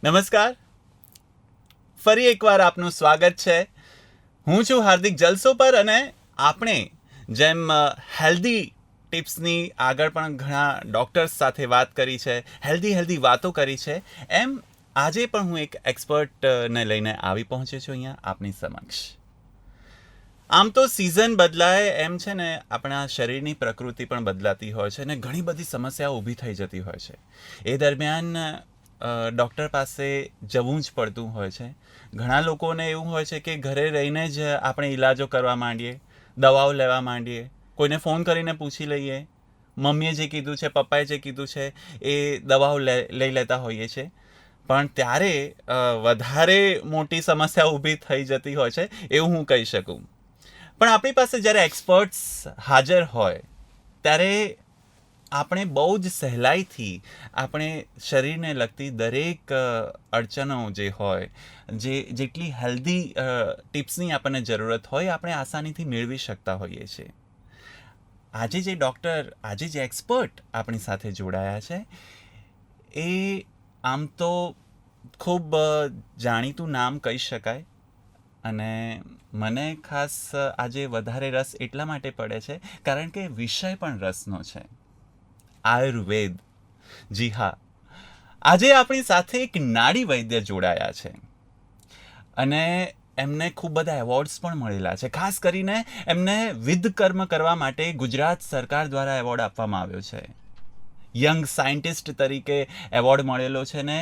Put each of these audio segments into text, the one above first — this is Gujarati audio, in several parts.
નમસ્કાર. ફરી એકવાર આપનું સ્વાગત છે. હું છું હાર્દિક જલસો પર અને આપણે જેમ હેલ્ધી ટિપ્સની આગળ પણ ઘણા ડૉક્ટર્સ સાથે વાત કરી છે, હેલ્ધી વાતો કરી છે, એમ આજે પણ હું એક એક્સપર્ટને લઈને આવી પહોંચ્યો છું અહીંયા આપની સમક્ષ. આમ તો સિઝન બદલાય એમ છે ને, આપણા શરીરની પ્રકૃતિ પણ બદલાતી હોય છે અને ઘણી બધી સમસ્યાઓ ઊભી થઈ જતી હોય છે. એ દરમિયાન ડૉક્ટર પાસે જવું જ પડતું હોય છે. ઘણા લોકોને એવું હોય છે કે ઘરે રહીને જ આપણે ઈલાજો કરવા માંડીએ, દવાઓ લેવા માંડીએ, કોઈને ફોન કરીને પૂછી લઈએ, મમ્મીએ જે કીધું છે, પપ્પાએ જે કીધું છે એ દવાઓ લઈ લેતા હોઈએ છીએ. પણ ત્યારે વધારે મોટી સમસ્યા ઊભી થઈ જતી હોય છે એવું હું કહી શકું. પણ આપણી પાસે જ્યારે એક્સપર્ટ્સ હાજર હોય ત્યારે આપણે બહુ જ સહેલાઈથી આપણે શરીરને લગતી દરેક અડચણો જે હોય, જેટલી હેલ્ધી ટિપ્સની આપણને જરૂરત હોય, આપણે આસાનીથી મેળવી શકતા હોઈએ છીએ. આજે જે એક્સપર્ટ આપણી સાથે જોડાયા છે એ આમ તો ખૂબ જાણીતું નામ કહી શકાય. અને મને ખાસ આજે વધારે રસ એટલા માટે પડે છે કારણ કે વિષય પણ રસનો છે, આયુર્વેદ. જી હા, આજે આપણી સાથે એક નાડી વૈદ્ય જોડાયા છે અને એમને ખૂબ બધા એવોર્ડ્સ પણ મળેલા છે. ખાસ કરીને એમને વિધકર્મ કરવા માટે ગુજરાત સરકાર દ્વારા એવોર્ડ આપવામાં આવ્યો છે. યંગ સાયન્ટિસ્ટ તરીકે એવોર્ડ મળેલો છે ને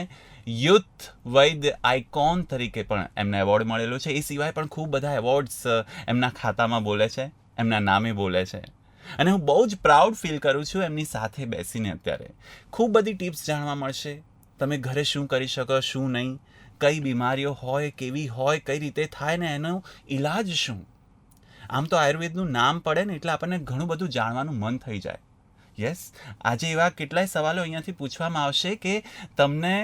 યુથ વૈદ્ય આઇકોન તરીકે પણ એમને એવોર્ડ મળેલો છે. એ સિવાય પણ ખૂબ બધા એવોર્ડ્સ એમના ખાતામાં બોલે છે, એમના નામે બોલે છે. અને હું બહુ જ પ્રાઉડ ફીલ કરું છું એમની સાથે બેસીને. અત્યારે ખૂબ બધી ટિપ્સ જાણવા મળશે. તમે ઘરે શું કરી શકો, શું નહીં, કઈ બીમારીઓ હોય, કેવી હોય, કઈ રીતે થાય ને એનો ઈલાજ શું. આમ તો આયુર્વેદનું નામ પડે ને એટલે આપણને ઘણું બધું જાણવાનું મન થઈ જાય. યસ, આજે એવા કેટલાય સવાલો અહીંયાથી પૂછવામાં આવશે કે તમને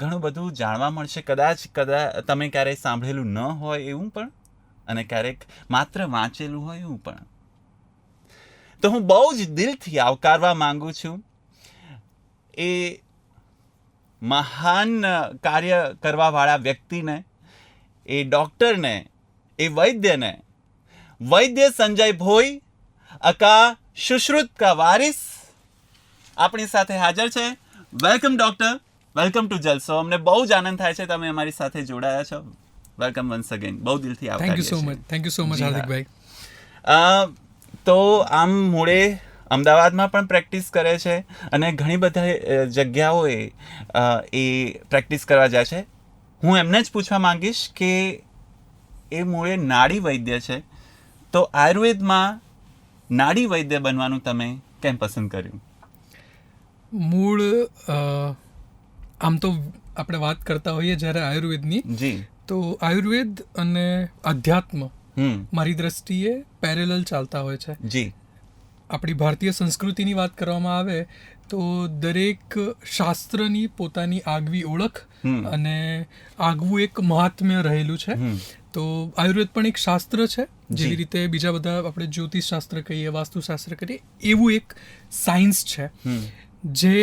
ઘણું બધું જાણવા મળશે. કદાચ તમે ક્યારેય સાંભળેલું ન હોય એવું પણ, અને ક્યારેક માત્ર વાંચેલું હોય એવું પણ. તો હું બહુ જ દિલથી આવકારવા માંગુ છું એ મહાન કાર્ય કરવાવાળા વ્યક્તિને, એ ડૉક્ટરને, એ વૈદ્યને, વૈદ્ય સંજય ભોઈ અકા સુશ્રુત કા વારિસ આપણી સાથે હાજર છે. Welcome doctor, welcome to Jalso. અમને બહુ જ આનંદ થાય છે તમે અમારી સાથે જોડાયા છો. Welcome once again. બહુ દિલથી આવકારીએ છીએ. થેન્ક યુ સો મચ હાર્દિકભાઈ. તો આમ મૂળે અમદાવાદમાં પણ પ્રેક્ટિસ કરે છે અને ઘણી બધા જગ્યાઓએ એ પ્રેક્ટિસ કરવા જાય છે. હું એમને જ પૂછવા માંગીશ કે એ મૂળે નાડી વૈદ્ય છે, તો આયુર્વેદમાં નાડી વૈદ્ય બનવાનું તમે કેમ પસંદ કર્યું? મૂળ આમ તો આપણે વાત કરતા હોઈએ જ્યારે આયુર્વેદની, જી, તો આયુર્વેદ અને અધ્યાત્મ મારી દ્રષ્ટિએ પેરેલલ ચાલતા હોય છે. જી. આપણી ભારતીય સંસ્કૃતિની વાત કરવામાં આવે તો દરેક શાસ્ત્રની પોતાની આગવી ઓળખ અને આગવું એક મહાત્મ્ય રહેલું છે. તો આયુર્વેદ પણ એક શાસ્ત્ર છે, જેવી રીતે બીજા બધા આપણે જ્યોતિષ શાસ્ત્ર કહીએ, વાસ્તુશાસ્ત્ર કહીએ, એવું એક સાયન્સ છે. જે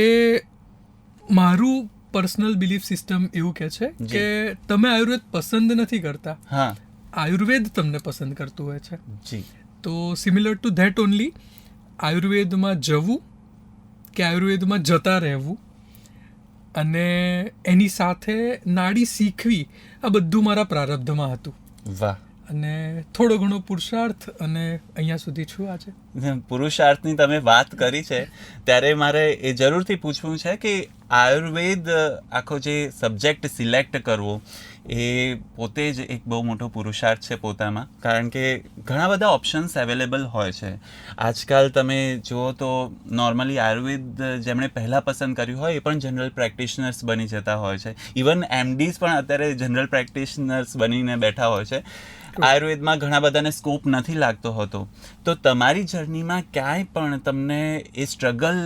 મારું પર્સનલ બિલીફ સિસ્ટમ એવું કહે છે કે તમે આયુર્વેદ પસંદ નથી કરતા, આયુર્વેદ તમને પસંદ કરતું હોય છે. જી. તો સિમિલર ટુ ધેટ ઓનલી આયુર્વેદમાં જવું કે આયુર્વેદમાં જતા રહેવું અને એની સાથે નાડી શીખવી, આ બધું મારા પ્રારબ્ધમાં હતું. વાહ. અને થોડો ઘણો પુરુષાર્થ અને અહીંયા સુધી છું આજે. પુરુષાર્થની તમે વાત કરી છે ત્યારે મારે એ જરૂરથી પૂછવું છે કે આયુર્વેદ આખો જે સબ્જેક્ટ સિલેક્ટ કરવો એ પોતે જ એક બહુ મોટો પુરુષાર્થ છે પોતામાં. કારણ કે ઘણા બધા ઓપ્શન્સ અવેલેબલ હોય છે. આજકાલ તમે જુઓ તો નોર્મલી આયુર્વેદ જેમણે પહેલાં પસંદ કર્યું હોય એ પણ જનરલ પ્રેક્ટિશનર્સ બની જતા હોય છે. ઇવન એમડીઝ પણ અત્યારે જનરલ પ્રેક્ટિશનર્સ બનીને બેઠા હોય છે. આયુર્વેદમાં ઘણા બધાને સ્કોપ નથી લાગતો હોતો. તો તમારી જર્નીમાં ક્યાંય પણ તમને એ સ્ટ્રગલ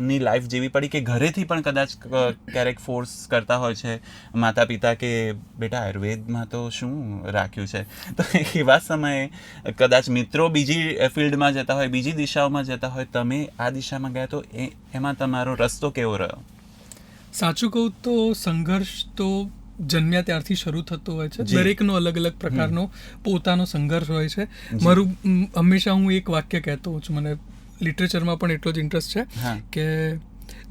ની લાઈફ જેવી પડી કે ઘરેથી પણ કદાચ ક્યારેક ફોર્સ કરતા હોય છે માતા પિતા કે બેટા આયુર્વેદમાં તો શું રાખ્યું છે, તો એવા સમયે કદાચ મિત્રો બીજી ફિલ્ડમાં જતા હોય, બીજી દિશાઓમાં જતા હોય, તમે આ દિશામાં ગયા, તો એમાં તમારો રસ્તો કેવો રહ્યો? સાચું કહું તો સંઘર્ષ તો જન્મ્યા ત્યારથી શરૂ થતો હોય છે. દરેકનો અલગ અલગ પ્રકારનો પોતાનો સંઘર્ષ હોય છે. મારું હંમેશા હું એક વાક્ય કહેતો હોઉં છું, મને લિટરેચરમાં પણ એટલો જ ઇન્ટરેસ્ટ છે કે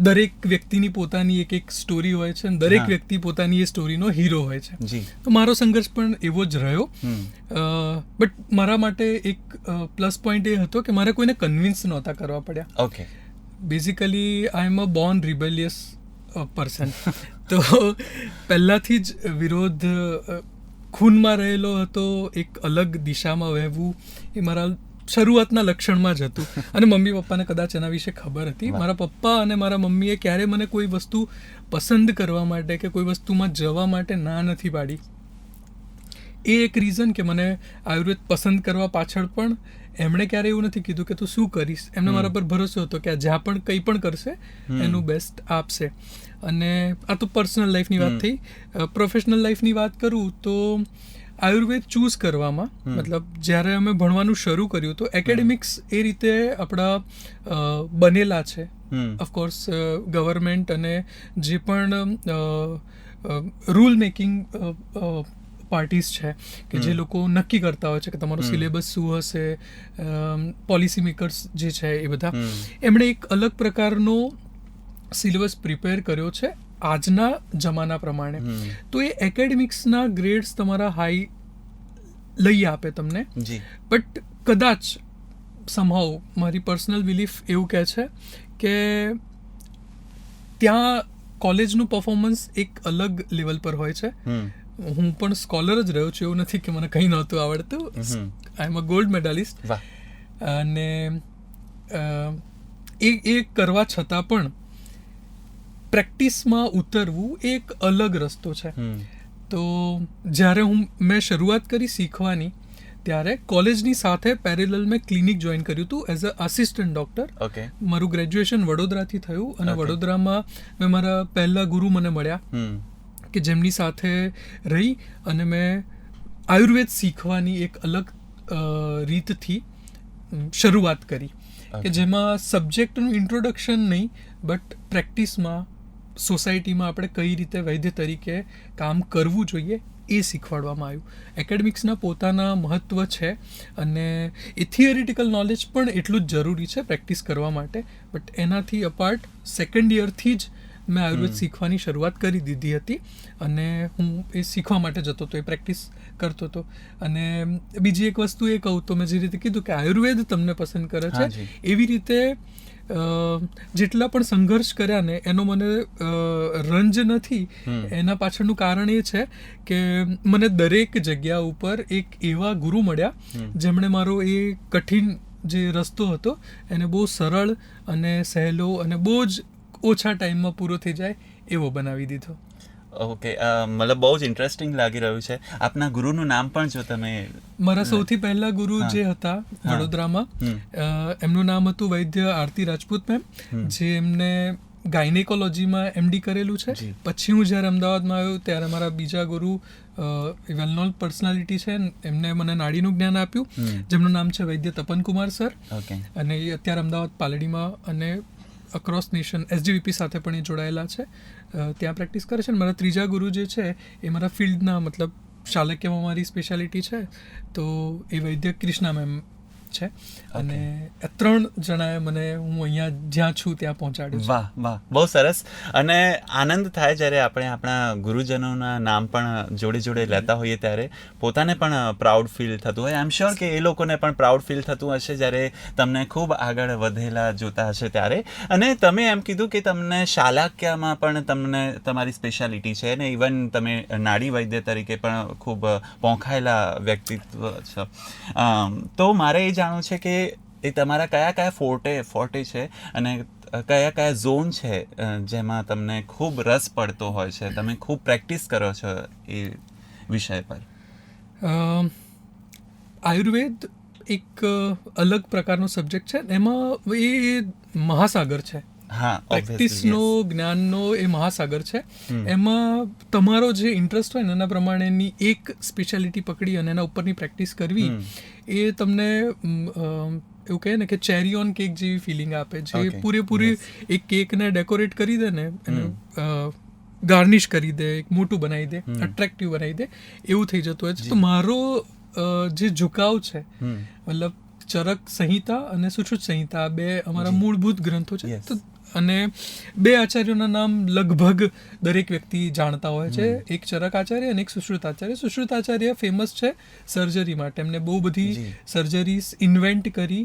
દરેક વ્યક્તિની પોતાની એક એક સ્ટોરી હોય છે અને દરેક વ્યક્તિ પોતાની એ સ્ટોરીનો હીરો હોય છે. તો મારો સંઘર્ષ પણ એવો જ રહ્યો. બટ મારા માટે એક પ્લસ પોઈન્ટ એ હતો કે મારે કોઈને કન્વિન્સ નહોતા કરવા પડ્યા. Okay. Basically I am a born rebellious person. તો પહેલાંથી જ વિરોધ ખૂનમાં રહેલો હતો. એક અલગ દિશામાં વહેવું એ મારા શરૂઆતના લક્ષણમાં જ હતું. અને મમ્મી પપ્પાને કદાચ એના વિશે ખબર હતી. મારા પપ્પા અને મારા મમ્મીએ ક્યારે મને કોઈ વસ્તુ પસંદ કરવા માટે કે કોઈ વસ્તુમાં જવા માટે ના નથી પાડી. એ એક રીઝન કે મને આયુર્વેદ પસંદ કરવા પાછળ પણ એમણે ક્યારે એવું નથી કીધું કે તું શું કરીશ. એમને મારા પર ભરોસો હતો કે આ જ્યાં પણ કંઈ પણ કરશે એનું બેસ્ટ આપશે. અને આ તો પર્સનલ લાઈફની વાત થઈ. પ્રોફેશનલ લાઈફની વાત કરું તો આયુર્વેદ ચૂઝ કરવામાં મતલબ જ્યારે અમે ભણવાનું શરૂ કર્યું તો એકેડેમિક્સ એ રીતે આપણા બનેલા છે. ઓફકોર્સ ગવર્મેન્ટ અને જે પણ રૂલ મેકિંગ પાર્ટીઝ છે કે જે લોકો નક્કી કરતા હોય છે કે તમારો સિલેબસ શું હશે, પોલિસી મેકર્સ જે છે એ બધા, એમણે એક અલગ પ્રકારનો સિલેબસ પ્રિપેર કર્યો છે આજના જમાના પ્રમાણે. તો એ એકેડેમિક્સના ગ્રેડ્સ તમારા હાઈ લઈ આપે તમને. બટ કદાચ સમહાઉ મારી પર્સનલ બિલીફ એવું કહે છે કે ત્યાં કોલેજનું પરફોર્મન્સ એક અલગ લેવલ પર હોય છે. હું પણ સ્કોલર જ રહ્યો છું, એવું નથી કે મને કંઈ નહોતું આવડતું. આઈ એમ અ ગોલ્ડ મેડાલિસ્ટ. અને એ કરવા છતાં પણ પ્રેક્ટિસમાં ઉતરવું એક અલગ રસ્તો છે. તો જ્યારે મેં શરૂઆત કરી શીખવાની ત્યારે કોલેજની સાથે પેરેલલ મેં ક્લિનિક જોઈન કર્યું હતું એઝ અ આસિસ્ટન્ટ ડૉક્ટર. મારું ગ્રેજ્યુએશન વડોદરાથી થયું અને વડોદરામાં મેં મારા પહેલા ગુરુ મને મળ્યા કે જેમની સાથે રહી અને મેં આયુર્વેદ શીખવાની એક અલગ રીતથી શરૂઆત કરી કે જેમાં સબ્જેક્ટનું ઇન્ટ્રોડક્શન નહીં બટ પ્રેક્ટિસમાં સોસાયટીમાં આપણે કઈ રીતે વૈદ્ય તરીકે કામ કરવું જોઈએ એ શીખવાડવામાં આવ્યું. એકેડેમિક્સના પોતાના મહત્ત્વ છે અને એ થિયરિટિકલ નોલેજ પણ એટલું જ જરૂરી છે પ્રેક્ટિસ કરવા માટે. બટ એનાથી અપાર્ટ સેકન્ડ યરથી જ મેં આયુર્વેદ શીખવાની શરૂઆત કરી દીધી હતી અને હું એ શીખવા માટે જતો હતો, એ પ્રેક્ટિસ કરતો હતો. અને બીજી એક વસ્તુ એ કહું તો મેં જે રીતે કીધું કે આયુર્વેદ તમને પસંદ કરે છે, એવી રીતે જેટલા પણ સંઘર્ષ કર્યા ને એનો મને રંજ નથી. એના પાછળનું કારણ એ છે કે મને દરેક જગ્યા ઉપર એક એવા ગુરુ મળ્યા જેમણે મારો એ કઠિન જે રસ્તો હતો એને બહુ સરળ અને સહેલો અને બહુ જ ઓછા ટાઈમમાં પૂરો થઈ જાય એવો બનાવી દીધો. ઓકે, મતલબ બહુ જ ઇન્ટરેસ્ટિંગ લાગી રહ્યું છે. આપના ગુરુનું નામ પણ જો તમે. મારા સૌથી પહેલા ગુરુ જે હતા વડોદરામાં, એમનું નામ હતું વૈદ્ય આરતી રાજપૂત મેમ, જે એમને ગાયનેકોલોજીમાં એમડી કરેલું છે. પછી હું જ્યારે અમદાવાદમાં આવ્યો ત્યારે મારા બીજા ગુરુ વેલ નોન પર્સનાલિટી છે, એમને મને નાડીનું જ્ઞાન આપ્યું જેમનું નામ છે વૈદ્ય તપનકુમાર સર. અને એ અત્યારે અમદાવાદ પાલડીમાં અને અક્રોસ નેશન એસજીવીપી સાથે પણ એ જોડાયેલા છે, ત્યાં પ્રેક્ટિસ કરે છે. અને મારા ત્રીજા ગુરુ જે છે એ મારા ફિલ્ડના મતલબ શાલક્યમાં મારી સ્પેશિયાલિટી છે તો એ વૈદ્ય કૃષ્ણા મેમ છે. અને આ 3 જણાએ મને હું અહીંયા જ્યાં છું ત્યાં પહોંચાડ્યું. વાહ વાહ, બહુ સરસ. અને આનંદ થાય જ્યારે આપણે આપણા ગુરુજનોના નામ પણ જોડે જોડે લેતા હોઈએ ત્યારે પોતાને પણ પ્રાઉડ ફીલ થતું હોય. આઈ એમ શ્યોર કે એ લોકોને પણ પ્રાઉડ ફીલ થતું હશે જ્યારે તમને ખૂબ આગળ વધેલા જોતા હશે ત્યારે. અને તમે એમ કીધું કે તમને શાલાક્યમાં પણ તમને તમારી સ્પેશિયાલિટી છે ને ઇવન તમે નાડી વૈદ્ય તરીકે પણ ખૂબ પોંખાયેલા વ્યક્તિત્વ છો. તો મારે એ જાણવું છે કે એ તમારા કયા કયા ફોર્ટે છે અને કયા કયા ઝોન છે જેમાં તમને ખૂબ રસ પડતો હોય છે, તમે ખૂબ પ્રેક્ટિસ કરો છો એ વિષય પર. આયુર્વેદ એક અલગ પ્રકારનો સબ્જેક્ટ છે, એમાં એ મહાસાગર છે. હા, પ્રેક્ટિસનો જ્ઞાનનો એ મહાસાગર છે. એમાં તમારો જે ઇન્ટરેસ્ટ હોય ને એના પ્રમાણેની એક સ્પેશિયાલિટી પકડી અને એના ઉપરની પ્રેક્ટિસ કરવી એ તમને એવું કહે ને કે ચેરી ઓન કેક જેવી ફિલિંગ આપે, જે પૂરેપૂરી એક કેકને ડેકોરેટ કરી દે ને એને ગાર્નિશ કરી દે, એક મોટું બનાવી દે, અટ્રેક્ટિવ બનાવી દે, એવું થઈ જતું હોય છે. તો મારો જે ઝુકાવ છે, મતલબ ચરક સંહિતા અને સુશ્રુત સંહિતા બે અમારા મૂળભૂત ગ્રંથો છે. તો અને બે આચાર્યોના નામ લગભગ દરેક વ્યક્તિ જાણતા હોય છે, એક ચરક આચાર્ય અને એક સુશ્રુત આચાર્ય. સુશ્રુત આચાર્ય ફેમસ છે સર્જરી માટે, એમને બહુ બધી સર્જરીઝ ઇન્વેન્ટ કરી.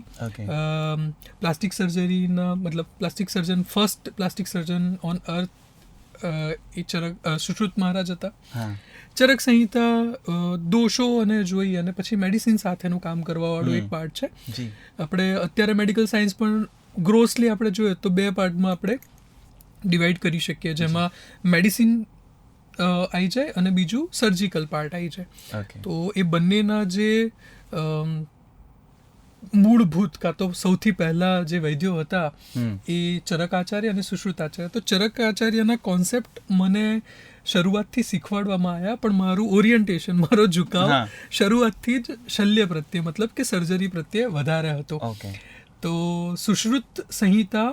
પ્લાસ્ટિક સર્જરીના મતલબ plastic surgeon, first plastic surgeon on earth એ ચરક સુશ્રુત મહારાજ હતા. ચરક સંહિતા દોષો અને જોઈ અને પછી મેડિસિન સાથેનું કામ કરવાવાળું એક પાર્ટ છે. આપણે અત્યારે મેડિકલ સાયન્સ પણ ગ્રોસલી આપણે જોઈએ તો બે પાર્ટમાં આપણે ડિવાઈડ કરી શકીએ, જેમાં મેડિસિન આવી જાય અને બીજું સર્જિકલ પાર્ટ આવી જાય. તો એ બંનેના જે મૂળભૂત કાં તો સૌથી પહેલા જે વૈદ્યો હતા એ ચરકાચાર્ય અને સુશ્રુતાચાર્ય. તો ચરકાચાર્યના કોન્સેપ્ટ મને શરૂઆતથી શીખવાડવામાં આવ્યા, પણ મારું ઓરિયન્ટેશન, મારો ઝુકાવ શરૂઆતથી જ શલ્ય પ્રત્યે મતલબ કે સર્જરી પ્રત્યે વધારે હતો. તો સુશ્રુત સંહિતા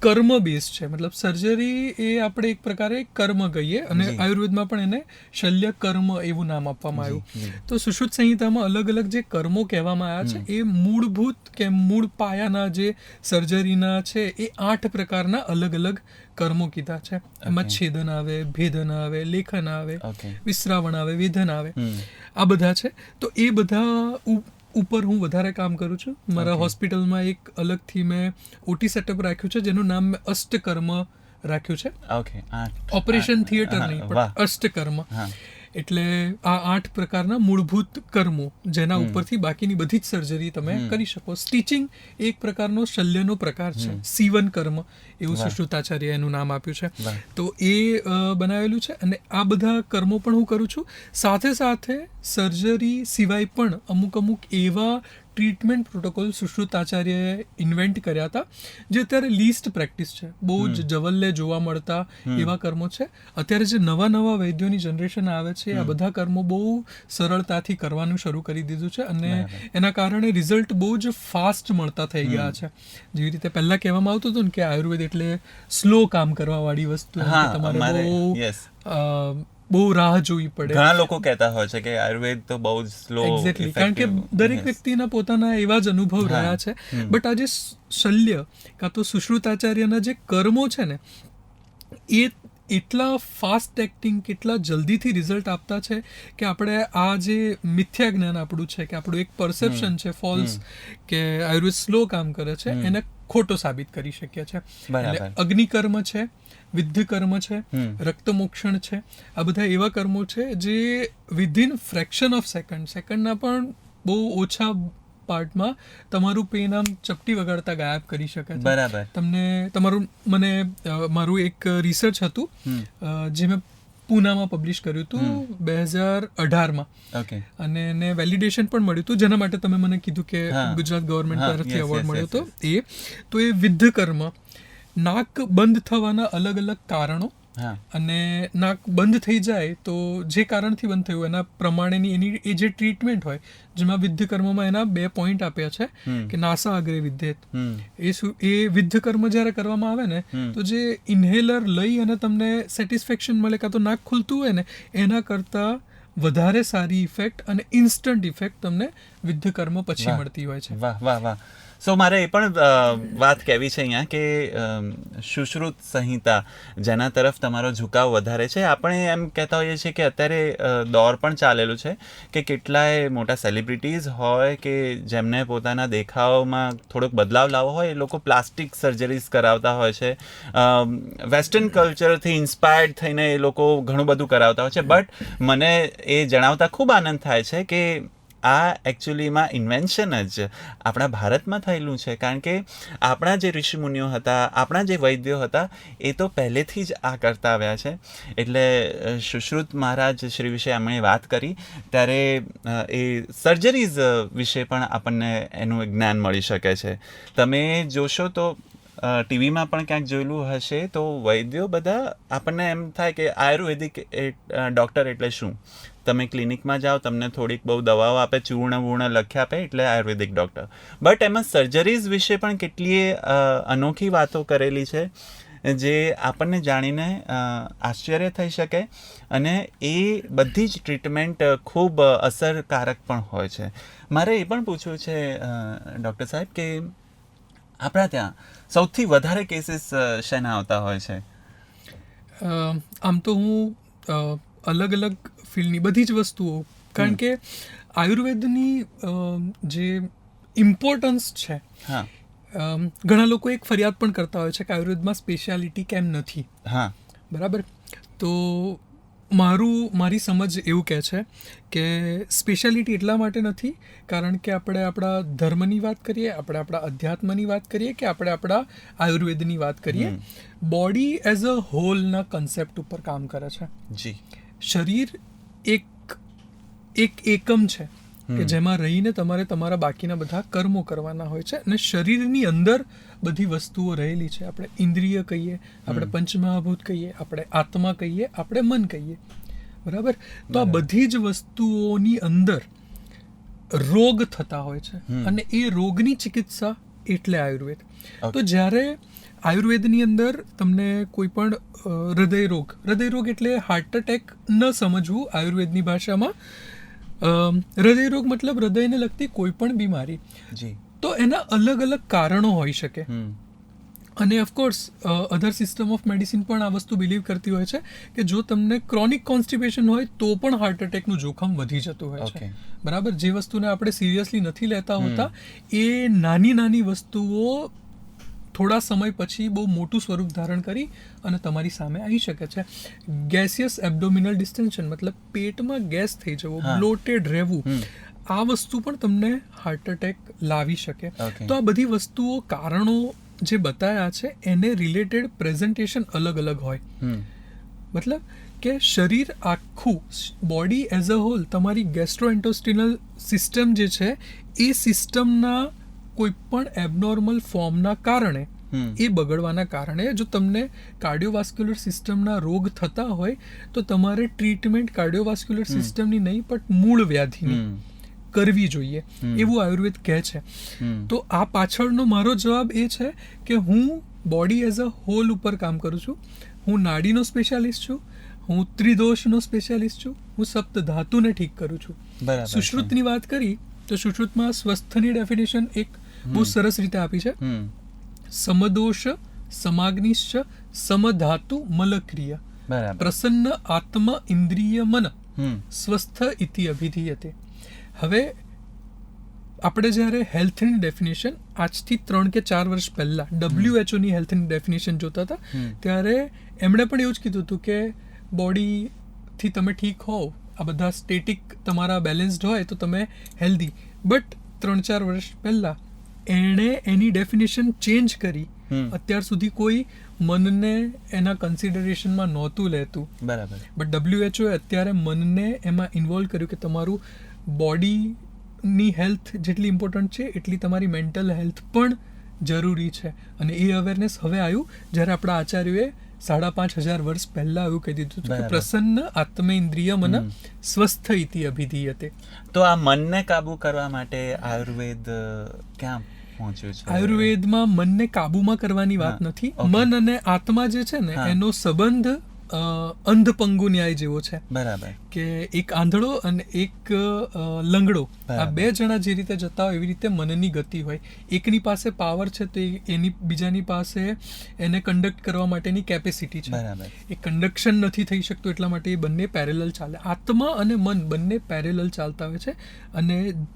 કર્મ બેઝ છે, મતલબ સર્જરી એ આપણે એક પ્રકારે કર્મ કહીએ અને આયુર્વેદમાં પણ એને શલ્ય કર્મ એવું નામ આપવામાં આવ્યું. તો સુશ્રુત સંહિતામાં અલગ અલગ જે કર્મો કહેવામાં આવ્યા છે એ મૂળભૂત કે મૂળ પાયાના જે સર્જરીના છે એ 8 પ્રકારના અલગ અલગ કર્મો કીધા છે. એમાં છેદન આવે, ભેદન આવે, લેખન આવે, વિશ્રાવણ આવે, વેધન આવે, આ બધા છે. તો એ બધા ઉપર હું વધારે કામ કરું છું. મારા હોસ્પિટલમાં એક અલગથી મેં ઓટી સેટઅપ રાખ્યું છે જેનું નામ મેં અષ્ટકર્મ રાખ્યું છે. ઓપરેશન થિયેટર નહીં પણ અષ્ટકર્મ. એટલે આ 8 પ્રકારના મૂળભૂત કર્મો જેના ઉપરથી બાકીની બધી જ સર્જરી તમે કરી શકો. સ્ટિચિંગ એક પ્રકારનો શલ્યનો પ્રકાર છે, સીવન કર્મ એવું સુશ્રુતાચાર્ય એનું નામ આપ્યું છે. તો એ બનાવેલું છે અને આ બધા કર્મો પણ હું કરું છું. સાથે સાથે સર્જરી સિવાય પણ અમુક એવા ટ્રીટમેન્ટ પ્રોટોકોલ સુશ્રુત આચાર્યએ ઇન્વેન્ટ કર્યા હતા જે અત્યારે લીસ્ટ પ્રેક્ટિસ છે, બહુ જ જવલ્લે જોવા મળતા એવા કર્મો છે. અત્યારે જે નવા વૈદ્યોની જનરેશન આવે છે આ બધા કર્મો બહુ સરળતાથી કરવાનું શરૂ કરી દીધું છે અને એના કારણે રિઝલ્ટ બહુ જ ફાસ્ટ મળતા થઈ ગયા છે. જેવી રીતે પહેલા કહેવામાં આવતું હતું ને કે આયુર્વેદ એટલે સ્લો કામ કરવાવાળી વસ્તુ, તમારે બહુ રાહ જોવી પડે. ઘણા લોકો કહેતા હોય છે કે આયુર્વેદ તો બહુ સ્લો. એક્ઝેક્ટલી, કારણ કે દરેક વ્યક્તિના પોતાના એવા જ અનુભવ રહ્યા છે. બટ આજે શલ્ય કાં તો સુશ્રુતાચાર્યના જે કર્મો છે ને એ એટલા ફાસ્ટ એક્ટિંગ, કેટલા જલ્દીથી રિઝલ્ટ આપતા છે કે આપણે આ જે મિથ્યા જ્ઞાન આપણું છે કે આપણું એક પરસેપ્શન છે ફોલ્સ કે આયુર્વેદ સ્લો કામ કરે છે એને ખોટો સાબિત કરી શકીએ છીએ. એટલે અગ્નિકર્મ છે, વિદ્ધ કર્મ છે, રક્તમોક્ષણ છે, આ બધા એવા કર્મો છે જે વિધિન ફ્રેક્શન ઓફ સેકન્ડના પણ બહુ ઓછા પાર્ટમાં તમારું પેન આમ ચપટી વગાડતા ગાયબ કરી શકે છે. બરાબર. તમને મારું એક રિસર્ચ હતું જે મેં પૂનામાં પબ્લિશ કર્યું હતું 2018માં અને એને વેલિડેશન પણ મળ્યું હતું, જેના માટે તમે મને કીધું કે ગુજરાત ગવર્મેન્ટ તરફથી એવોર્ડ મળ્યો હતો. તો એ વિદ્ધ કર્મ, નાક બંધ થવાના અલગ અલગ કારણો અને નાક બંધ થઈ જાય તો જે કારણથી બંધ થયું એના પ્રમાણેની એની એ જે ટ્રીટમેન્ટ હોય, જેમાં વિદ્ધ કર્મમાં એના 2 પોઈન્ટ આપ્યા છે કે નાસા અગ્રે વિદ્યેત. એ વિદ્ધ કર્મ જ્યારે કરવામાં આવે ને તો જે ઇન્હેલર લઈ અને તમને સેટિસ્ફેક્શન મળે કાં તો નાક ખુલતું હોય ને એના કરતાં વધારે સારી ઇફેક્ટ અને ઇન્સ્ટન્ટ ઇફેક્ટ તમને વિદ્ધ કર્મ પછી મળતી હોય છે. વાહ વાહ વાહ. સો મારે એ પણ વાત કહેવી છે અહીંયા કે સુશ્રુત સંહિતા જેના તરફ તમારો ઝુકાવ વધારે છે, આપણે એમ કહેતા હોઈએ છીએ કે અત્યારે દોર પણ ચાલેલું છે કે કેટલાય મોટા સેલિબ્રિટીઝ હોય કે જેમને પોતાના દેખાવમાં થોડોક બદલાવ લાવવો હોય એ લોકો પ્લાસ્ટિક સર્જરીઝ કરાવતા હોય છે. વેસ્ટર્ન કલ્ચરથી ઇન્સ્પાયર્ડ થઈને એ લોકો ઘણું બધું કરાવતા હોય છે. બટ મને એ જણાવતા ખૂબ આનંદ થાય છે કે આ એકચ્યુઅલીમાં ઇન્વેન્શન જ આપણા ભારતમાં થયેલું છે, કારણ કે આપણા જે ઋષિમુનિઓ હતા, આપણા જે વૈદ્યો હતા એ તો પહેલેથી જ આ કરતા આવ્યા છે. એટલે સુશ્રુત મહારાજ શ્રી વિશે અમે વાત કરી ત્યારે એ સર્જરીઝ વિશે પણ આપણને એનું જ્ઞાન મળી શકે છે. તમે જોશો તો ટીવીમાં પણ ક્યાંક જોયેલું હશે તો વૈદ્યો બધા આપણને એમ થાય કે આયુર્વેદિક ડૉક્ટર એટલે શું? તમે ક્લિનિકમાં જાઓ, તમને થોડીક બહુ દવાઓ આપે, ચૂર્ણ વૂર્ણ લખી આપે એટલે આયુર્વેદિક ડૉક્ટર. બટ એમાં સર્જરીઝ વિશે પણ કેટલીય અનોખી વાતો કરેલી છે જે આપણને જાણીને આશ્ચર્ય થઈ શકે, અને એ બધી જ ટ્રીટમેન્ટ ખૂબ અસરકારક પણ હોય છે. મારે એ પણ પૂછવું છે ડૉક્ટર સાહેબ કે આપણા ત્યાં સૌથી વધારે કેસીસ શેના આવતા હોય છે? આમ તો હું અલગ અલગ ફિલ્ડની બધી જ વસ્તુઓ, કારણ કે આયુર્વેદની જે ઇમ્પોર્ટન્સ છે, હા, ઘણા લોકો એક ફરિયાદ પણ કરતા હોય છે કે આયુર્વેદમાં સ્પેશિયાલિટી કેમ નથી. હા, બરાબર. તો મારી સમજ એવું કહે છે કે સ્પેશિયાલિટી એટલા માટે નથી કારણ કે આપણે આપણા ધર્મની વાત કરીએ, આપણે આપણા અધ્યાત્મની વાત કરીએ કે આપણે આપણા આયુર્વેદની વાત કરીએ, બોડી એઝ અ હોલના કન્સેપ્ટ ઉપર કામ કરે છે. જી. શરીર એક એકમ છે કે જેમાં રહીને તમારે તમારા બાકીના બધા કર્મો કરવાના હોય છે, અને શરીરની અંદર બધી વસ્તુઓ રહેલી છે. આપણે ઇન્દ્રિય કહીએ, આપણે પંચમહાભૂત કહીએ, આપણે આત્મા કહીએ, આપણે મન કહીએ. બરાબર. તો આ બધી જ વસ્તુઓની અંદર રોગ થતા હોય છે, અને એ રોગની ચિકિત્સા એટલે આયુર્વેદ. તો જ્યારે આયુર્વેદની અંદર તમને કોઈ પણ હૃદયરોગ એટલે હાર્ટ એટેક ન સમજવું આયુર્વેદની ભાષામાં. હૃદયરોગ મતલબ હૃદયને લગતી કોઈ પણ બીમારી. જી. તો એના અલગ અલગ કારણો હોઈ શકે, અને of course other system of medicine પણ આ વસ્તુ બિલીવ કરતી હોય છે કે જો તમને ક્રોનિક કોન્સ્ટિપેશન હોય તો પણ હાર્ટ એટેકનું જોખમ વધી જતું હોય છે. બરાબર. જે વસ્તુને આપણે સિરિયસલી નથી લેતા હોતા, એ નાની નાની વસ્તુઓ થોડા સમય પછી બહુ મોટું સ્વરૂપ ધારણ કરી અને તમારી સામે આવી શકે છે. ગેસિયસ એબ્ડોમિનલ ડિસ્ટેન્શન મતલબ પેટમાં ગેસ થઈ જવો, બ્લોટેડ રહેવું, આ વસ્તુ પણ તમને હાર્ટ એટેક લાવી શકે. તો આ બધી વસ્તુઓ, કારણો જે બતાવ્યા છે એને રિલેટેડ પ્રેઝન્ટેશન અલગ અલગ હોય. મતલબ કે શરીર આખું, બોડી એઝ અ હોલ, તમારી ગેસ્ટ્રોઇન્ટેસ્ટિનલ સિસ્ટમ જે છે એ સિસ્ટમના કોઈ પણ એબનોર્મલ ફોર્મના કારણે, એ બગડવાના કારણે જો તમને કાર્ડિયોવાસ્ક્યુલર સિસ્ટમના રોગ થતા હોય તો તમારે ટ્રીટમેન્ટ કાર્ડિયોવાસ્ક્યુલર સિસ્ટમની નહીં પણ મૂળ વ્યાધિની કરવી જોઈએ, એવું આયુર્વેદ કહે છે. તો આ પાછળનો મારો જવાબ એ છે કે હું બોડી એઝ અ હોલ ઉપર કામ કરું છું. હું નાડીનો સ્પેશિયાલિસ્ટ છું, હું ત્રિદોષનો સ્પેશિયાલિસ્ટ છું, હું સપ્ત ધાતુને ઠીક કરું છું. સુશ્રુતની વાત કરી તો સુશ્રુતમાં સ્વસ્થની ડેફિનેશન એક બહુ સરસ રીતે આપી છે. સમદોષ સમાગ્નિશ્ચ સમધાતુ મલક્રિય પ્રસન્ન આત્મા ઇન્દ્રિય મન સ્વસ્થ ઇતિ અભિધીયતે. હવે આપણે જ્યારે હેલ્થની ડેફિનેશન આજથી 3 કે 4 વર્ષ પહેલાં WHO ની હેલ્થની ડેફિનેશન જોતા હતા, ત્યારે એમણે પણ એવું જ કીધું હતું કે બોડીથી તમે ઠીક હોવ, આ બધા સ્ટેટિક તમારા બેલેન્સ્ડ હોય તો તમે હેલ્ધી. બટ 3-4 વર્ષ પહેલાં એણે એની ડેફિનેશન ચેન્જ કરી. અત્યાર સુધી કોઈ મનને એના કન્સિડરેશનમાં નહોતું લેતું. બરાબર. બટ WHO અત્યારે મનને એમાં ઇન્વોલ્વ કર્યું કે તમારું બોડીની હેલ્થ જેટલી ઇમ્પોર્ટન્ટ છે એટલી તમારી મેન્ટલ હેલ્થ પણ જરૂરી છે. અને એ અવેરનેસ હવે આવ્યું જ્યારે આપણા આચાર્યોએ 5,500 વર્ષ પહેલા એવું કહી દીધું કે પ્રસન્ન આત્મેન્દ્રિય મન સ્વસ્થ ઇતિ અભિધીયતે. તો આ મનને કાબુ કરવા માટે આયુર્વેદ ક્યાં પહોંચ્યું છે? આયુર્વેદમાં મનને કાબુમાં કરવાની વાત નથી. મન અને આત્મા જે છે ને એનો સંબંધ અંધ પંગુ ન્યાય જેવો છે. બરાબર. કે એક આંધળો અને એક લંગડો, આ 2 જણા જે રીતે જતા હોય એવી રીતે મનની ગતિ હોય. એકની પાસે પાવર છે તો એની બીજાની પાસે એને કન્ડક્ટ કરવા માટેની કેપેસિટી છે. એ કન્ડક્શન નથી થઈ શકતું એટલા માટે એ બંને પેરેલલ ચાલે. આત્મા અને મન બંને પેરેલલ ચાલતા હોય છે, અને